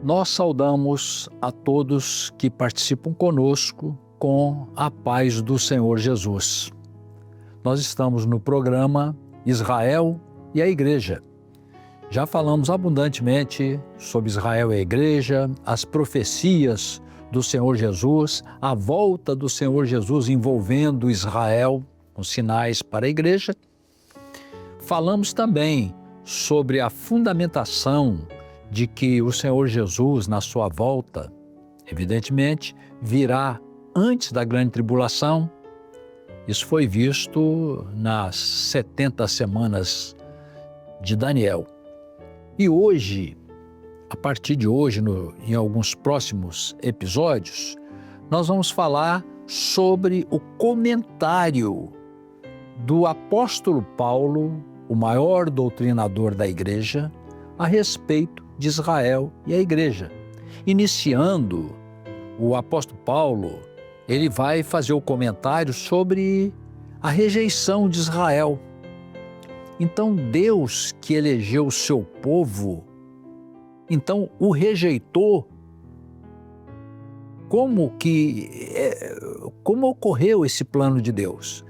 Nós saudamos a todos que participam conosco com a paz do Senhor Jesus. Nós estamos no programa Israel e a Igreja. Já falamos abundantemente sobre Israel e a Igreja, as profecias do Senhor Jesus, a volta do Senhor Jesus envolvendo Israel com sinais para a Igreja. Falamos também sobre a fundamentação de que o Senhor Jesus, na sua volta, evidentemente, virá antes da grande tribulação. Isso foi visto nas 70 semanas de Daniel. E hoje, a partir de hoje, em alguns próximos episódios, nós vamos falar sobre o comentário do apóstolo Paulo, o maior doutrinador da Igreja, a respeito de Israel e a Igreja. Iniciando, o apóstolo Paulo, ele vai fazer o comentário sobre a rejeição de Israel. Então, Deus que elegeu o seu povo, então o rejeitou. Como ocorreu esse plano de Deus?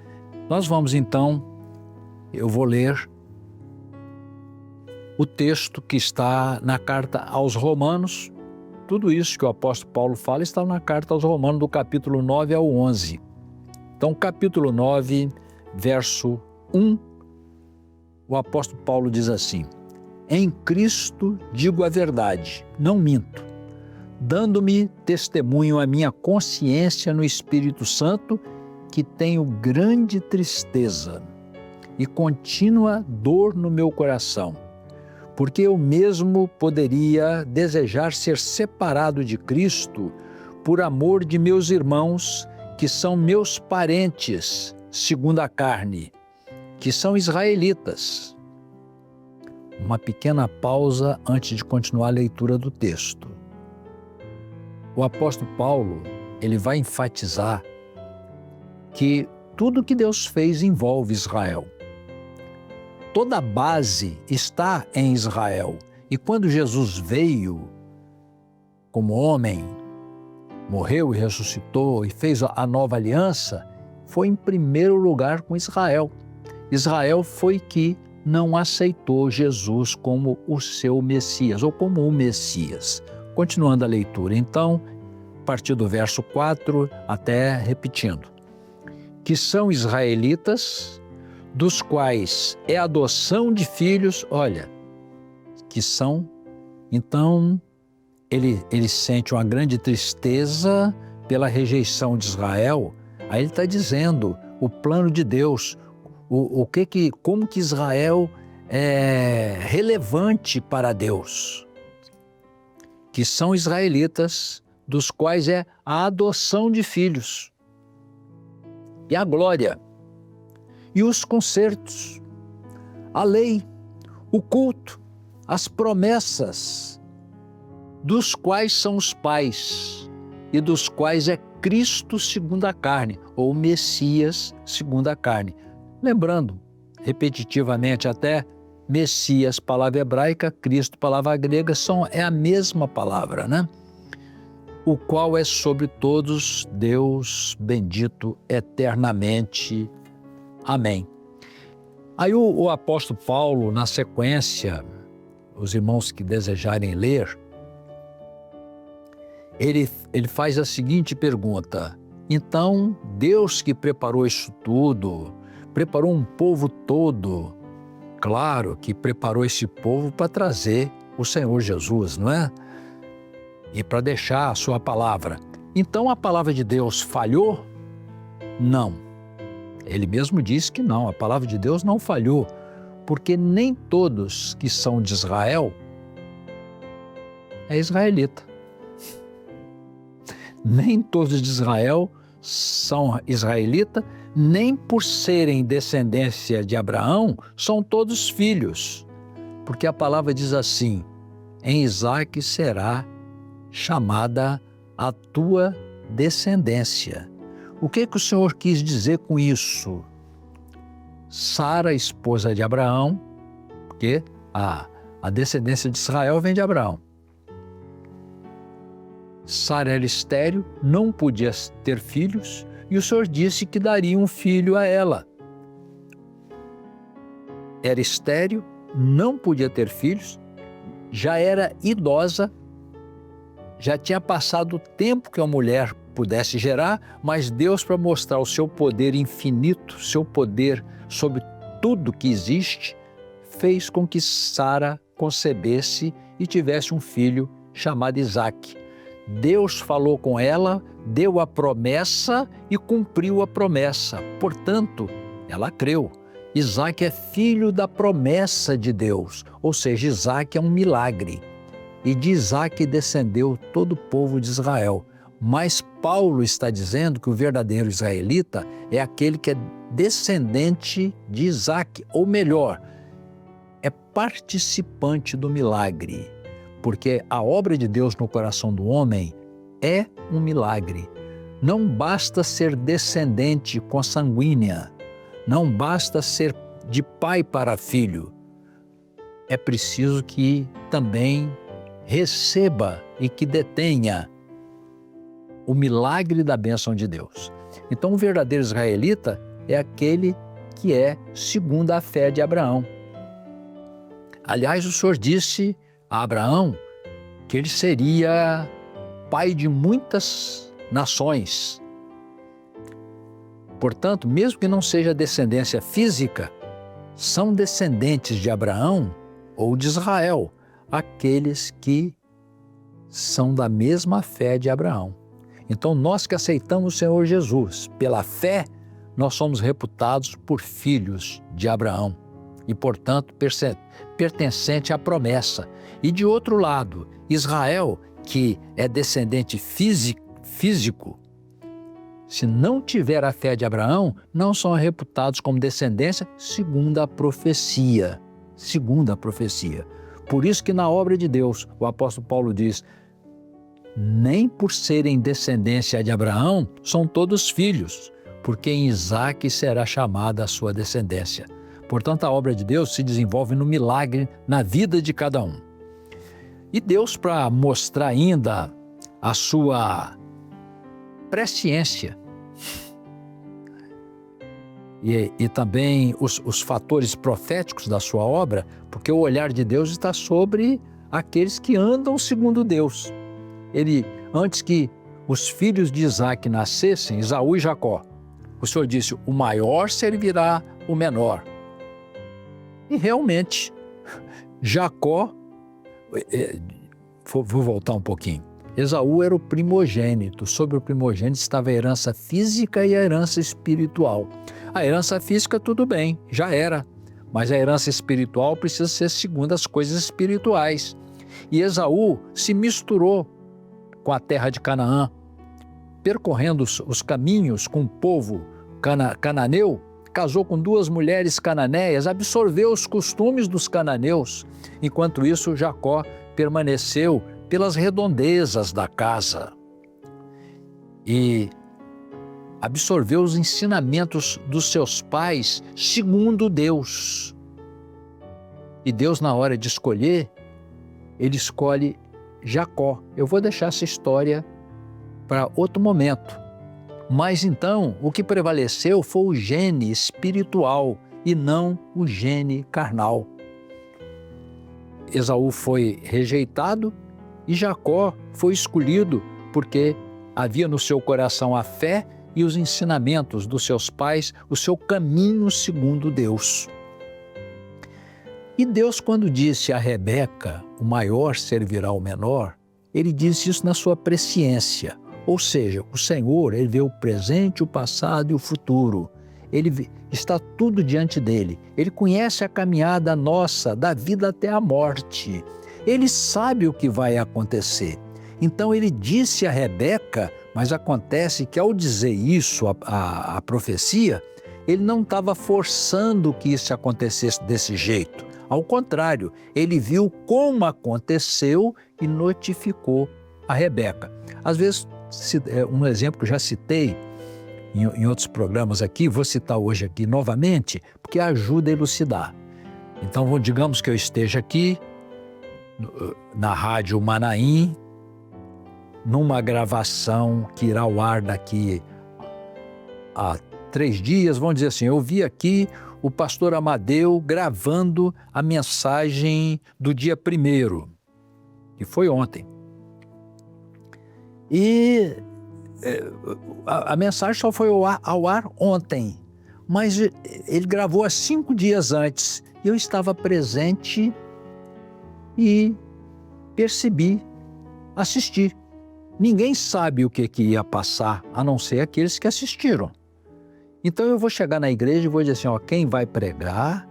Nós vamos então, eu vou ler o texto que está na carta aos Romanos. Tudo isso que o apóstolo Paulo fala está na carta aos Romanos, do capítulo 9 ao 11. Então, capítulo 9, verso 1, o apóstolo Paulo diz assim: em Cristo digo a verdade, não minto, dando-me testemunho a minha consciência no Espírito Santo, que tenho grande tristeza e contínua dor no meu coração, porque eu mesmo poderia desejar ser separado de Cristo por amor de meus irmãos, que são meus parentes, segundo a carne, que são israelitas. Uma pequena pausa antes de continuar a leitura do texto. O apóstolo Paulo, ele vai enfatizar que tudo que Deus fez envolve Israel. Toda a base está em Israel. E quando Jesus veio como homem, morreu e ressuscitou e fez a nova aliança, foi em primeiro lugar com Israel. Israel foi que não aceitou Jesus como o seu Messias, ou como o Messias. Continuando a leitura, então, a partir do verso 4, até repetindo. Que são israelitas, dos quais é adoção de filhos, olha, que são, então, ele sente uma grande tristeza pela rejeição de Israel. Aí ele está dizendo o plano de Deus, como que Israel é relevante para Deus. Que são israelitas, dos quais é a adoção de filhos. E a glória, e os concertos, a lei, o culto, as promessas, dos quais são os pais, e dos quais é Cristo segundo a carne, ou Messias segundo a carne. Lembrando, repetitivamente até, Messias, palavra hebraica, Cristo, palavra grega, é a mesma palavra, né? O qual é sobre todos Deus bendito eternamente. Amém. Aí o apóstolo Paulo, na sequência, os irmãos que desejarem ler, ele faz a seguinte pergunta: então, Deus que preparou isso tudo, preparou um povo todo, claro que preparou esse povo para trazer o Senhor Jesus, não é? E para deixar a sua palavra. Então a palavra de Deus falhou? Não. Ele mesmo disse que não, a palavra de Deus não falhou, porque nem todos que são de Israel é israelita. Nem todos de Israel são israelita, nem por serem descendência de Abraão, são todos filhos. Porque a palavra diz assim: em Isaque será chamada a tua descendência. O que o Senhor quis dizer com isso? Sara, esposa de Abraão, porque a descendência de Israel vem de Abraão. Sara era estéril, não podia ter filhos, e o Senhor disse que daria um filho a ela. Era estéril, não podia ter filhos, já era idosa, já tinha passado o tempo que a mulher pudesse gerar, mas Deus, para mostrar o seu poder infinito, seu poder sobre tudo que existe, fez com que Sara concebesse e tivesse um filho chamado Isaque. Deus falou com ela, deu a promessa e cumpriu a promessa. Portanto, ela creu. Isaque é filho da promessa de Deus, ou seja, Isaque é um milagre. E de Isaque descendeu todo o povo de Israel. Mas Paulo está dizendo que o verdadeiro israelita é aquele que é descendente de Isaque, ou melhor, é participante do milagre. Porque a obra de Deus no coração do homem é um milagre. Não basta ser descendente consanguínea, não basta ser de pai para filho. É preciso que também receba e que detenha o milagre da bênção de Deus. Então, o verdadeiro israelita é aquele que é segundo a fé de Abraão. Aliás, o Senhor disse a Abraão que ele seria pai de muitas nações. Portanto, mesmo que não seja descendência física, são descendentes de Abraão ou de Israel, aqueles que são da mesma fé de Abraão. Então, nós que aceitamos o Senhor Jesus, pela fé, nós somos reputados por filhos de Abraão e, portanto, pertencente à promessa. E de outro lado, Israel, que é descendente físico, se não tiver a fé de Abraão, não são reputados como descendência segundo a profecia. Segundo a profecia. Por isso que na obra de Deus, o apóstolo Paulo diz, nem por serem descendência de Abraão, são todos filhos, porque em Isaque será chamada a sua descendência. Portanto, a obra de Deus se desenvolve no milagre na vida de cada um. E Deus, para mostrar ainda a sua presciência e também os fatores proféticos da sua obra, porque o olhar de Deus está sobre aqueles que andam segundo Deus. Ele, antes que os filhos de Isaque nascessem, Esaú e Jacó, o Senhor disse, o maior servirá o menor. E realmente, Jacó, vou voltar um pouquinho, Esaú era o primogênito, sobre o primogênito estava a herança física e a herança espiritual. A herança física tudo bem, já era, mas a herança espiritual precisa ser segundo as coisas espirituais. E Esaú se misturou com a terra de Canaã, percorrendo os caminhos com o povo cananeu, casou com 2 mulheres cananeias, absorveu os costumes dos cananeus. Enquanto isso, Jacó permaneceu pelas redondezas da casa e absorveu os ensinamentos dos seus pais segundo Deus. E Deus, na hora de escolher, ele escolhe Jacó. Eu vou deixar essa história para outro momento. Mas então, o que prevaleceu foi o gene espiritual e não o gene carnal. Esaú foi rejeitado e Jacó foi escolhido porque havia no seu coração a fé e os ensinamentos dos seus pais, o seu caminho segundo Deus. E Deus, quando disse a Rebeca, o maior servirá ao menor, ele disse isso na sua presciência. Ou seja, o Senhor, ele vê o presente, o passado e o futuro. Está tudo diante dele. Ele conhece a caminhada nossa, da vida até a morte. Ele sabe o que vai acontecer. Então ele disse a Rebeca, mas acontece que ao dizer isso, a profecia, ele não estava forçando que isso acontecesse desse jeito. Ao contrário, ele viu como aconteceu e notificou a Rebeca. Às vezes, um exemplo que eu já citei em outros programas aqui, vou citar hoje aqui novamente, porque ajuda a elucidar. Então, digamos que eu esteja aqui na Rádio Manaim, numa gravação que irá ao ar daqui a 3 dias, vamos dizer assim, eu vi aqui o pastor Amadeu gravando a mensagem do dia 1º, que foi ontem. E a mensagem só foi ao ar ontem, mas ele gravou há 5 dias antes. Eu estava presente e percebi, assisti. Ninguém sabe o que ia passar, a não ser aqueles que assistiram. Então eu vou chegar na igreja e vou dizer assim, ó, quem vai pregar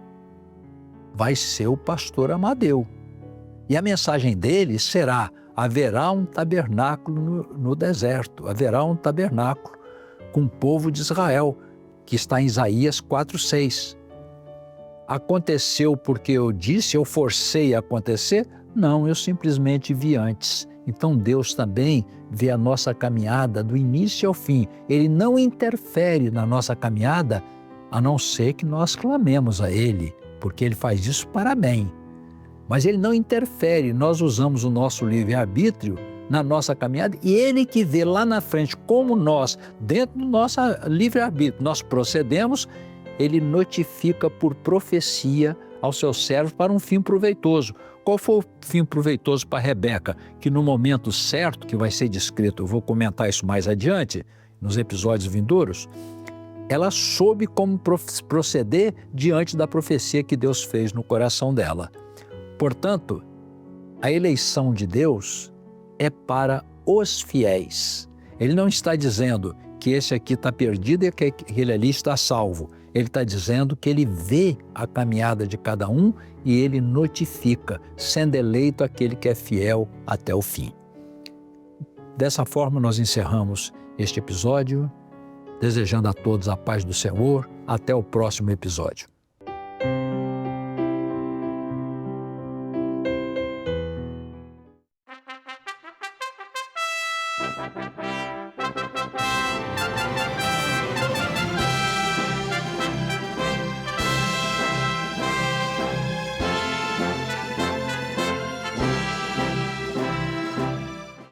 vai ser o pastor Amadeu. E a mensagem dele será: haverá um tabernáculo no deserto, haverá um tabernáculo com o povo de Israel, que está em Isaías 4:6. Aconteceu porque eu disse, eu forcei a acontecer? Não, eu simplesmente vi antes. Então Deus também vê a nossa caminhada do início ao fim. Ele não interfere na nossa caminhada, a não ser que nós clamemos a Ele, porque Ele faz isso para bem. Mas Ele não interfere, nós usamos o nosso livre-arbítrio na nossa caminhada e Ele que vê lá na frente como nós, dentro do nosso livre-arbítrio, nós procedemos, Ele notifica por profecia aos seus servos para um fim proveitoso. Qual foi o fim proveitoso para Rebeca? Que no momento certo, que vai ser descrito, eu vou comentar isso mais adiante, nos episódios vindouros, ela soube como proceder diante da profecia que Deus fez no coração dela. Portanto, a eleição de Deus é para os fiéis. Ele não está dizendo que esse aqui está perdido e que aquele ali está salvo. Ele está dizendo que ele vê a caminhada de cada um e ele notifica, sendo eleito aquele que é fiel até o fim. Dessa forma, nós encerramos este episódio, desejando a todos a paz do Senhor. Até o próximo episódio.